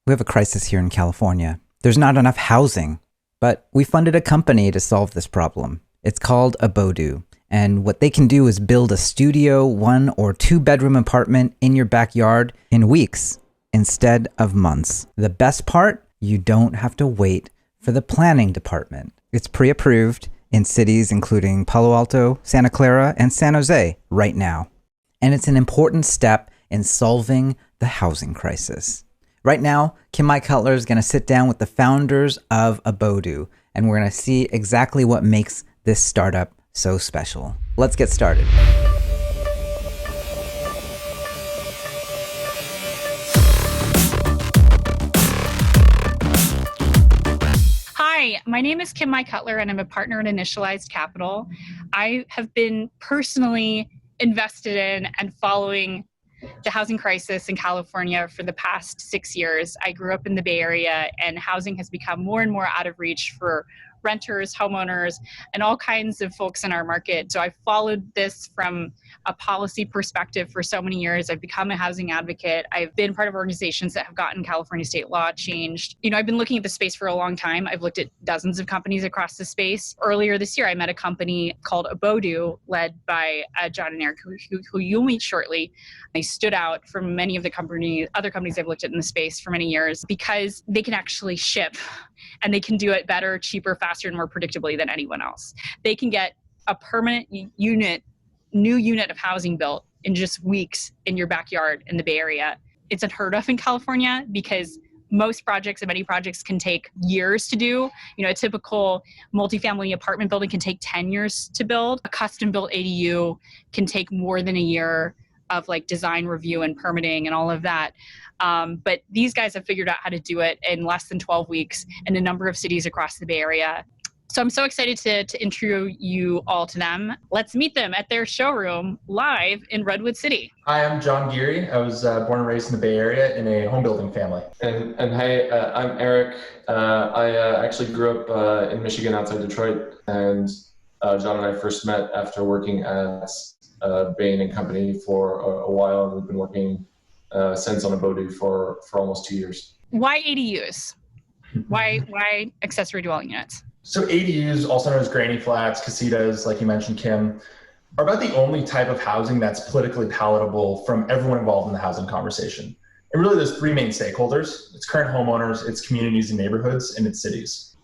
We have a crisis here in California. There's not enough housing, but we funded a company to solve this problem. It's called Abodu, and what they can do is build a studio 1 or 2 bedroom apartment in your backyard in weeks instead of months. The best part, you don't have to wait for the planning department. It's pre-approved in cities including Palo Alto, Santa Clara, and San Jose right now. And it's an important step in solving the housing crisis. Right now, Kim-Mai Cutler is going to sit down with the founders of Abodu, and we're going to see exactly what makes this startup so special. Let's get started. Hi, my name is Kim-Mai Cutler, and I'm a partner at Initialized Capital. I have been personally invested in and following the housing crisis in California for the past 6 years. I grew up in the Bay Area, and housing has become more and more out of reach for renters, homeowners, and all kinds of folks in our market. So I've followed this from a policy perspective for so many years. I've become a housing advocate. I've been part of organizations that have gotten California state law changed. I've been looking at the space for a long time. I've looked at dozens of companies across the space. Earlier this year, I met a company called Abodu, led by John and Eric, who you'll meet shortly. They stood out from many of the other companies I've looked at in the space for many years because they can actually ship, and they can do it better, cheaper, faster, and more predictably than anyone else. They can get a permanent new unit of housing built in just weeks in your backyard in the Bay Area. It's unheard of in California because most projects and many projects can take years to do. A typical multifamily apartment building can take 10 years to build. A custom built ADU can take more than a year of design review and permitting and all of that. But these guys have figured out how to do it in less than 12 weeks in a number of cities across the Bay Area. So I'm so excited to intro you all to them. Let's meet them at their showroom live in Redwood City. Hi, I'm John Geary. I was born and raised in the Bay Area in a home building family. And hey, I'm Eric. I actually grew up in Michigan outside Detroit, and John and I first met after working at Bain & Company for a while, and we've been working since on Abodu for almost 2 years. Why ADUs? Why accessory dwelling units? So ADUs, also known as granny flats, casitas, like you mentioned, Kim, are about the only type of housing that's politically palatable from everyone involved in the housing conversation. And really there's 3 main stakeholders. It's current homeowners, it's communities and neighborhoods, and it's cities.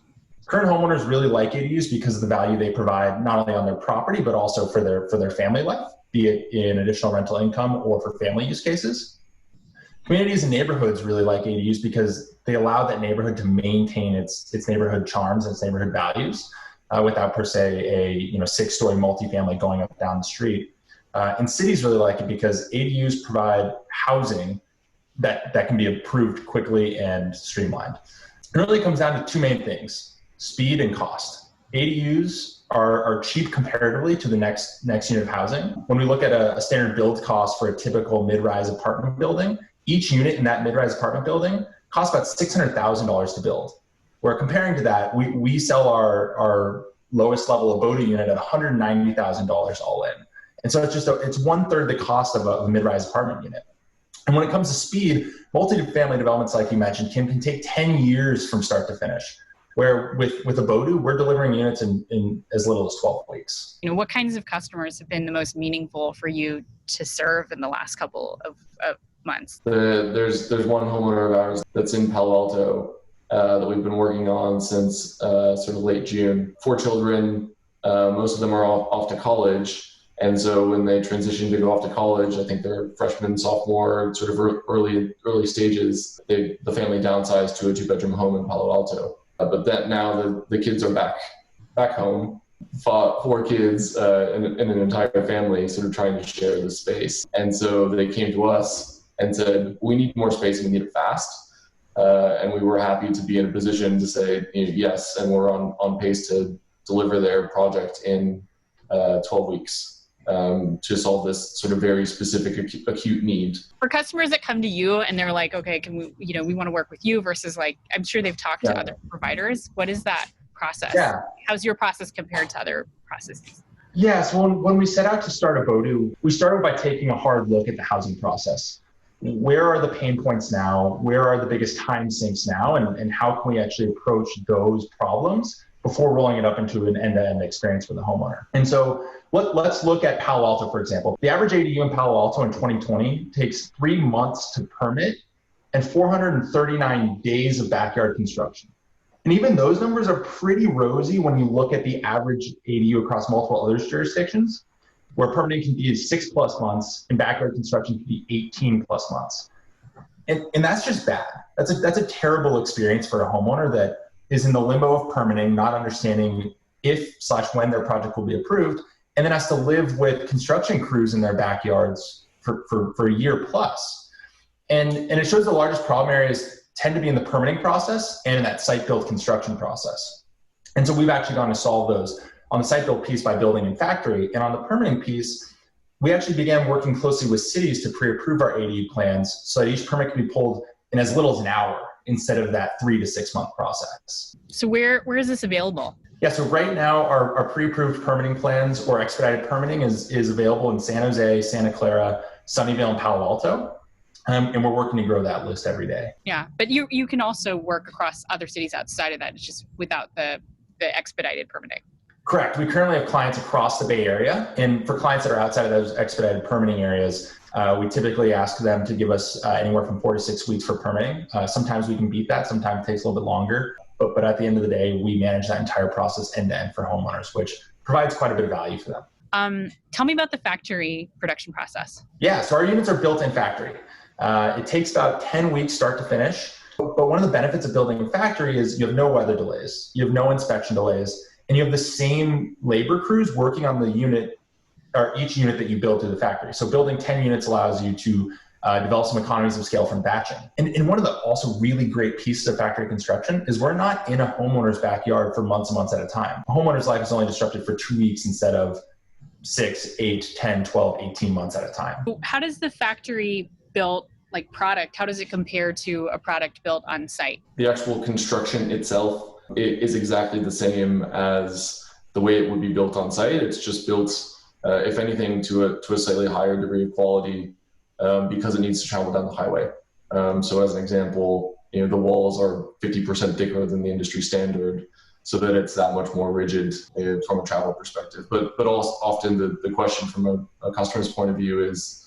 Current homeowners really like ADUs because of the value they provide not only on their property, but also for their family life, be it in additional rental income or for family use cases. Communities and neighborhoods really like ADUs because they allow that neighborhood to maintain its neighborhood charms and its neighborhood values without per se a 6-story multifamily going up down the street. And cities really like it because ADUs provide housing that can be approved quickly and streamlined. It really comes down to 2 main things: speed and cost. ADUs are cheap comparatively to the next unit of housing. When we look at a standard build cost for a typical mid-rise apartment building, each unit in that mid-rise apartment building costs about $600,000 to build. Where comparing to that, we sell our lowest level Abodu unit at $190,000 all in. And so it's 1/3 the cost of a mid-rise apartment unit. And when it comes to speed, multi-family developments, like you mentioned, Kim, can take 10 years from start to finish. Where with Abodu, we're delivering units in as little as 12 weeks. What kinds of customers have been the most meaningful for you to serve in the last couple of months? There's one homeowner of ours that's in Palo Alto that we've been working on since sort of late June. 4 children, most of them are off to college. And so when they transition to go off to college, I think they're freshman, sophomore, sort of early stages, the family downsized to a 2-bedroom home in Palo Alto. But that now the kids are back home. 4 kids and an entire family sort of trying to share the space. And so they came to us and said, we need more space and we need it fast. And we were happy to be in a position to say yes, and we're on pace to deliver their project in 12 weeks to solve this sort of very specific acute need. For customers that come to you and they're like, okay, can we want to work with you versus I'm sure they've talked to other providers. What is that process? Yeah. How's your process compared to other processes? Yeah, so when we set out to start Abodu, we started by taking a hard look at the housing process. where are the pain points now? Where are the biggest time sinks now? And how can we actually approach those problems before rolling it up into an end-to-end experience for the homeowner? And so let's look at Palo Alto, for example. The average ADU in Palo Alto in 2020 takes 3 months to permit and 439 days of backyard construction. And even those numbers are pretty rosy when you look at the average ADU across multiple other jurisdictions, where permitting can be 6+ months and backyard construction can be 18+ months. And that's just bad. That's a terrible experience for a homeowner that is in the limbo of permitting, not understanding if/when their project will be approved, and then has to live with construction crews in their backyards for a year plus. And it shows the largest problem areas tend to be in the permitting process and in that site build construction process. And so we've actually gone to solve those on the site build piece by building in factory. And on the permitting piece, we actually began working closely with cities to pre-approve our ADU plans so that each permit can be pulled in as little as an hour instead of that 3 to 6 month process. So where is this available? Yeah, so right now our pre-approved permitting plans or expedited permitting is available in San Jose, Santa Clara, Sunnyvale, and Palo Alto. And we're working to grow that list every day. Yeah, but you can also work across other cities outside of that. It's just without the expedited permitting. Correct. We currently have clients across the Bay Area. And for clients that are outside of those expedited permitting areas, we typically ask them to give us anywhere from 4 to 6 weeks for permitting. Sometimes we can beat that. Sometimes it takes a little bit longer. But at the end of the day, we manage that entire process end to end for homeowners, which provides quite a bit of value for them. Tell me about the factory production process. Yeah, so our units are built in factory. It takes about 10 weeks start to finish. But one of the benefits of building a factory is you have no weather delays, you have no inspection delays, and you have the same labor crews working on the unit or each unit that you build through the factory. So building 10 units allows you to develop some economies of scale from batching. And one of the also really great pieces of factory construction is we're not in a homeowner's backyard for months and months at a time. A homeowner's life is only disrupted for 2 weeks instead of 6, 8, 10, 12, 18 months at a time. How does the factory built product, how does it compare to a product built on site? The actual construction itself is exactly the same as the way it would be built on site. It's just built, if anything, to a slightly higher degree of quality because it needs to travel down the highway. So as an example, the walls are 50% thicker than the industry standard, so that it's that much more rigid from a travel perspective. But also often the question from a customer's point of view is,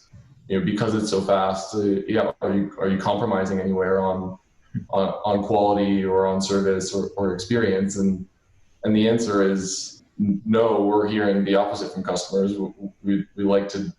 because it's so fast, are you compromising anywhere on quality or on service or experience? And the answer is no. We're hearing the opposite from customers. We like to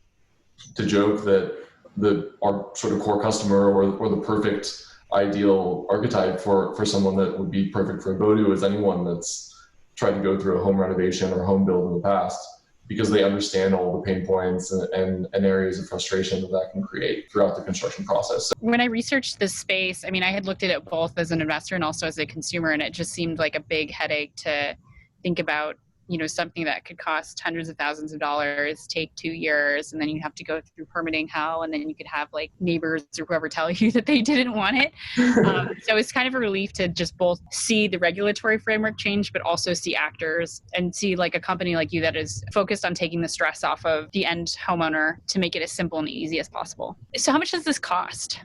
joke that our sort of core customer or the perfect ideal archetype for someone that would be perfect for Abodu is anyone that's tried to go through a home renovation or home build in the past, because they understand all the pain points and areas of frustration that can create throughout the construction process. When I researched this space, I had looked at it both as an investor and also as a consumer, and it just seemed like a big headache to think about, something that could cost hundreds of thousands of dollars, take 2 years, and then you have to go through permitting hell, and then you could have neighbors or whoever tell you that they didn't want it. So it's kind of a relief to just both see the regulatory framework change, but also see actors and see a company like you that is focused on taking the stress off of the end homeowner to make it as simple and easy as possible. So how much does this cost?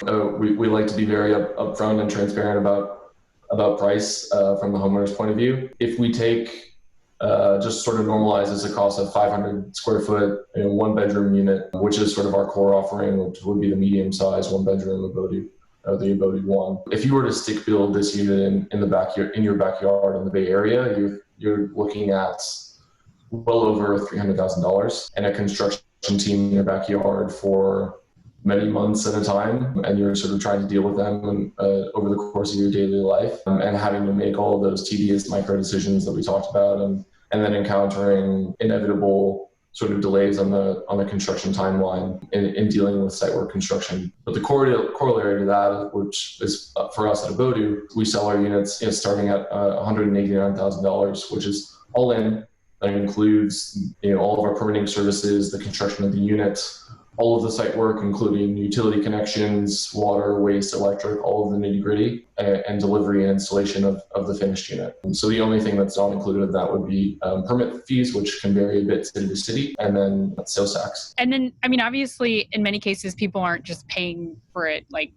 We like to be very upfront and transparent about price from the homeowner's point of view. If we take just sort of normalizes a cost of 500 square foot, 1 bedroom unit, which is sort of our core offering, which would be the medium size 1 bedroom Abodu, the Abodu One. If you were to stick build this unit in your backyard in the Bay Area, you're looking at well over $300,000 and a construction team in your backyard for many months at a time, and you're sort of trying to deal with them over the course of your daily life, and having to make all of those tedious micro decisions that we talked about, and then encountering inevitable sort of delays on the construction timeline in dealing with site work construction. But the corollary to that, which is for us at Abodu, we sell our units starting at $189,000, which is all in. That includes all of our permitting services, the construction of the unit, all of the site work, including utility connections, water, waste, electric, all of the nitty gritty, and delivery and installation of the finished unit. So the only thing that's not included in that would be permit fees, which can vary a bit city to city, and then sales tax. And then, I mean, obviously, in many cases, people aren't just paying for it like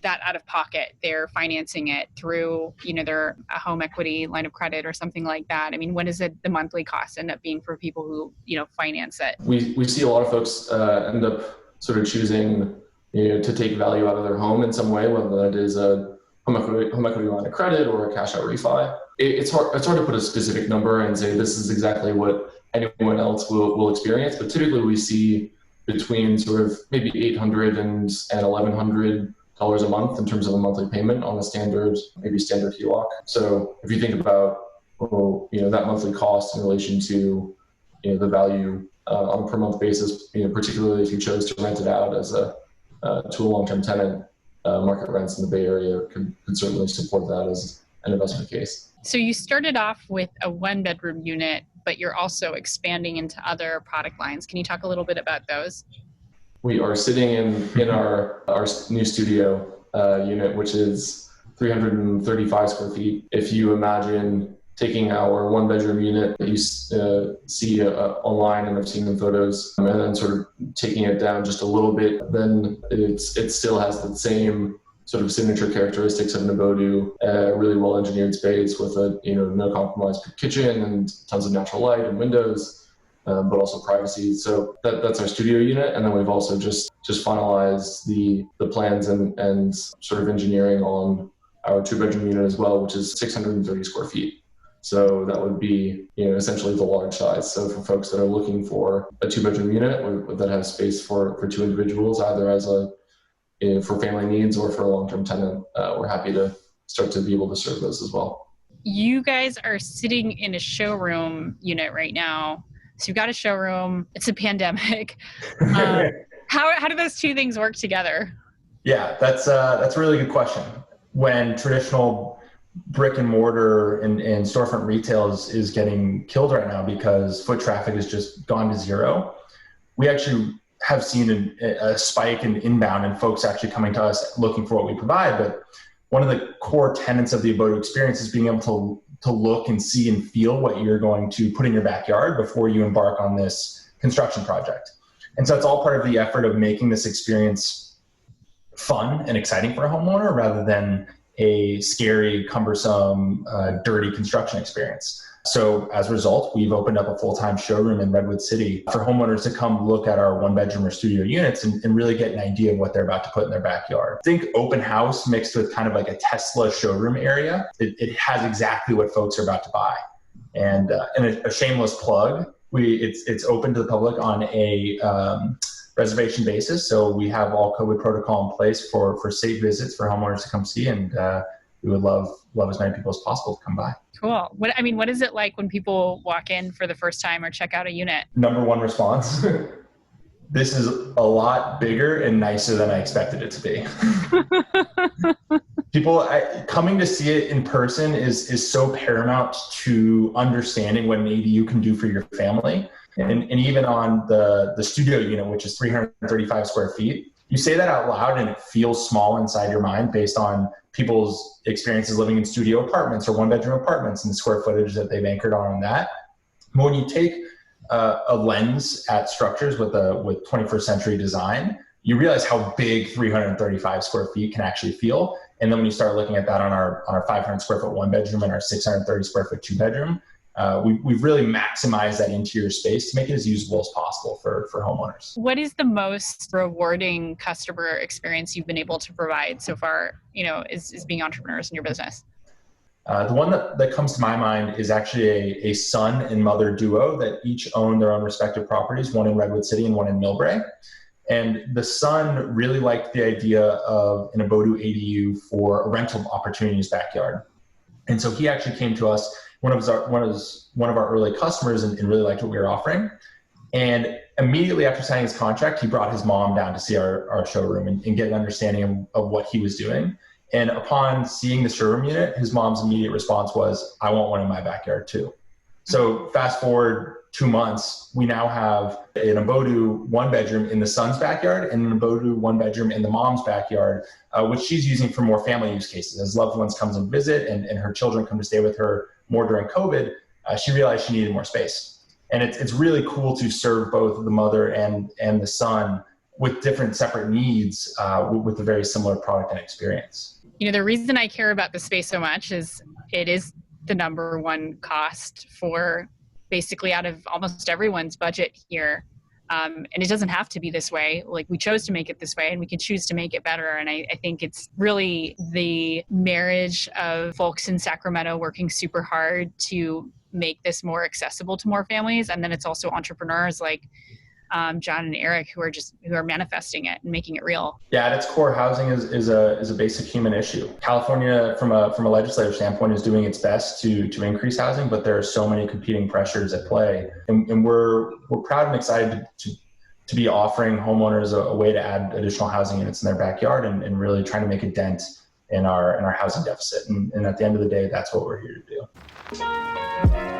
that out of pocket. They're financing it through, their home equity line of credit or something like that. I mean, what does the monthly cost end up being for people who, finance it? We see a lot of folks end up sort of choosing, to take value out of their home in some way, whether that is a home equity line of credit or a cash out refi. It's hard to put a specific number and say this is exactly what anyone else will experience, but typically we see between sort of maybe $800 and $1,100 a month in terms of a monthly payment on a standard HELOC. So if you think about that monthly cost in relation to the value on a per month basis, particularly if you chose to rent it out as to a long-term tenant, market rents in the Bay Area could certainly support that as an investment case. So you started off with a 1-bedroom unit, but you're also expanding into other product lines. Can you talk a little bit about those? We are sitting in our new studio unit, which is 335 square feet. If you imagine taking our 1-bedroom unit that you see online and I've seen in photos, and then sort of taking it down just a little bit, then it still has the same sort of signature characteristics of an Abodu, really well engineered space with a no compromise kitchen and tons of natural light and windows. But also privacy. So that's our studio unit. And then we've also just finalized the plans and sort of engineering on our 2-bedroom unit as well, which is 630 square feet. So that would be, essentially the large size. So for folks that are looking for a 2-bedroom unit that has space for 2 individuals, either as for family needs or for a long-term tenant, we're happy to start to be able to serve those as well. You guys are sitting in a showroom unit right now. So you've got a showroom, it's a pandemic. How do those two things work together? Yeah, that's a really good question. When traditional brick and mortar and storefront retail is getting killed right now because foot traffic has just gone to zero, we actually have seen a spike in inbound and folks actually coming to us looking for what we provide. But one of the core tenets of the Abodu experience is being able to look and see and feel what you're going to put in your backyard before you embark on this construction project. And so it's all part of the effort of making this experience fun and exciting for a homeowner rather than a scary, cumbersome, dirty construction experience. So as a result, we've opened up a full-time showroom in Redwood City for homeowners to come look at our 1-bedroom or studio units and really get an idea of what they're about to put in their backyard. Think open house mixed with kind of like a Tesla showroom area. It has exactly what folks are about to buy. And a shameless plug, it's open to the public on a reservation basis. So we have all COVID protocol in place for safe visits for homeowners to come see, and we would love as many people as possible to come by. Cool. What is it like when people walk in for the first time or check out a unit? Number one response, this is a lot bigger and nicer than I expected it to be. People coming to see it in person is so paramount to understanding what an ADU can do for your family. And even on the studio unit, which is 335 square feet, you say that out loud and it feels small inside your mind based on people's experiences living in studio apartments or 1-bedroom apartments and the square footage that they've anchored on that. But when you take a lens at structures with 21st century design, you realize how big 335 square feet can actually feel. And then when you start looking at that on our 500 square foot 1-bedroom and our 630 square foot 2-bedroom, we've really maximized that interior space to make it as usable as possible for homeowners. What is the most rewarding customer experience you've been able to provide so far, is being entrepreneurs in your business? The one that comes to my mind is actually a son and mother duo that each own their own respective properties, one in Redwood City and one in Millbrae. And the son really liked the idea of an Abodu ADU for a rental opportunity in his backyard. And so he actually came to us, one of our early customers, and really liked what we were offering. And immediately after signing his contract, he brought his mom down to see our showroom and get an understanding of what he was doing. And upon seeing the showroom unit, his mom's immediate response was, I want one in my backyard too. So fast forward 2 months, we now have an Abodu 1-bedroom in the son's backyard and an Abodu 1-bedroom in the mom's backyard, which she's using for more family use cases. As loved ones come and visit and her children come to stay with her more during COVID, she realized she needed more space. And it's really cool to serve both the mother and the son with different separate needs with a very similar product and experience. The reason I care about the space so much is it is the number one cost for basically out of almost everyone's budget here. And it doesn't have to be this way. Like, we chose to make it this way and we can choose to make it better. And I think it's really the marriage of folks in Sacramento working super hard to make this more accessible to more families. And then it's also entrepreneurs like John and Eric who are manifesting it and making it real. Yeah, at its core, housing is a basic human issue. California, from a legislative standpoint, is doing its best to increase housing, but there are so many competing pressures at play, and we're proud and excited to be offering homeowners a way to add additional housing units in their backyard and really trying to make a dent in our housing deficit. And at the end of the day, that's what we're here to do.